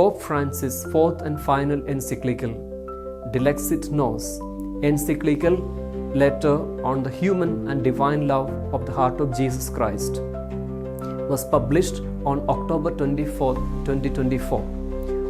Pope Francis' fourth and final encyclical, Dilexit Nos, encyclical letter on the human and divine love of the heart of Jesus Christ, was published on October 24, 2024,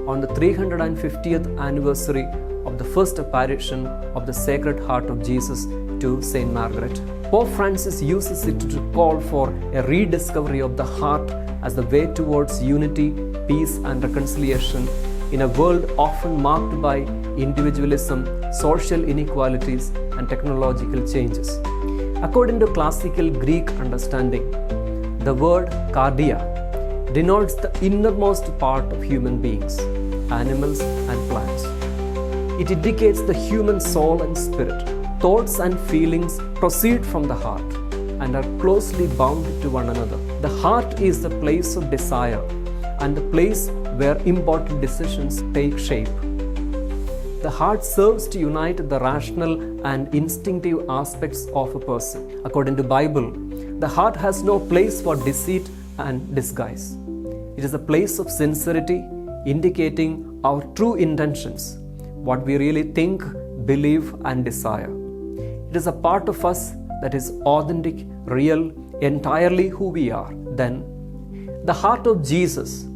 on the 350th anniversary of the first apparition of the Sacred Heart of Jesus to Saint Margaret. Pope Francis uses it to call for a rediscovery of the heart as the way towards unity, peace and reconciliation in a world often marked by individualism, social inequalities and technological changes. According to classical Greek understanding, the word cardia denotes the innermost part of human beings, animals and plants. It indicates the human soul and spirit. Thoughts and feelings proceed from the heart and are closely bound to one another. The heart is the place of desire and the place where important decisions take shape. The heart serves to unite the rational and instinctive aspects of a person. According to the Bible, the heart has no place for deceit and disguise. It is a place of sincerity, indicating our true intentions, what we really think, believe and desire. It is a part of us that is authentic, real, entirely who we are. Then, the heart of Jesus,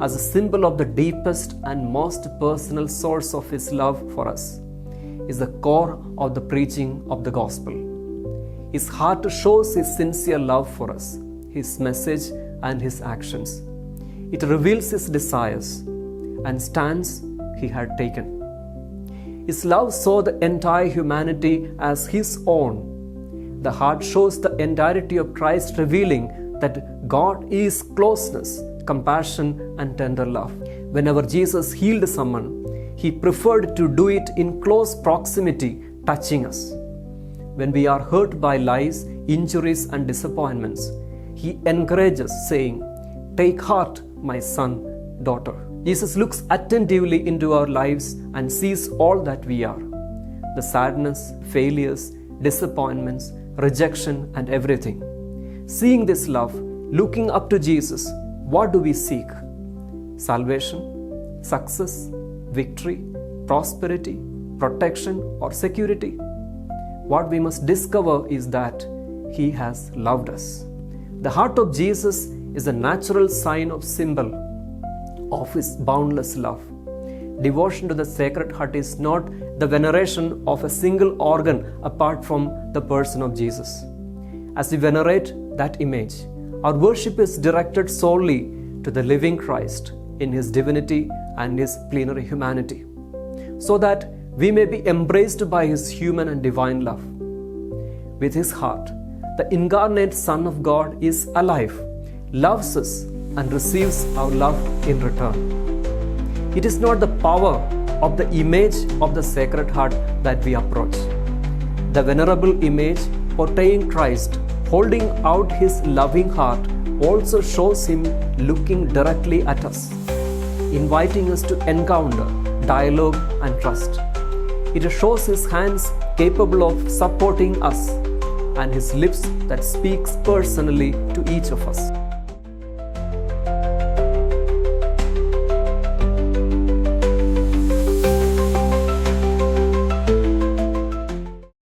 as a symbol of the deepest and most personal source of His love for us, is the core of the preaching of the gospel. His heart shows His sincere love for us, His message and His actions. It reveals His desires and stands He had taken. His love saw the entire humanity as His own. The heart shows the entirety of Christ, revealing that God is closeness, compassion and tender love. Whenever Jesus healed someone, He preferred to do it in close proximity, touching us. When we are hurt by lies, injuries and disappointments, He encourages, saying, "Take heart, my son, daughter." Jesus looks attentively into our lives and sees all that we are. The sadness, failures, disappointments, rejection and everything. Seeing this love, looking up to Jesus, what do we seek? Salvation, success, victory, prosperity, protection or security? What we must discover is that He has loved us. The heart of Jesus is a natural sign of symbol of His boundless love. Devotion to the Sacred Heart is not the veneration of a single organ apart from the person of Jesus. As we venerate that image, our worship is directed solely to the living Christ in His divinity and His plenary humanity, so that we may be embraced by His human and divine love. With His heart, the incarnate Son of God is alive, loves us and receives our love in return. It is not the power of the image of the Sacred Heart that we approach. The venerable image portraying Christ holding out His loving heart also shows Him looking directly at us, inviting us to encounter, dialogue and trust. It shows His hands capable of supporting us and His lips that speaks personally to each of us.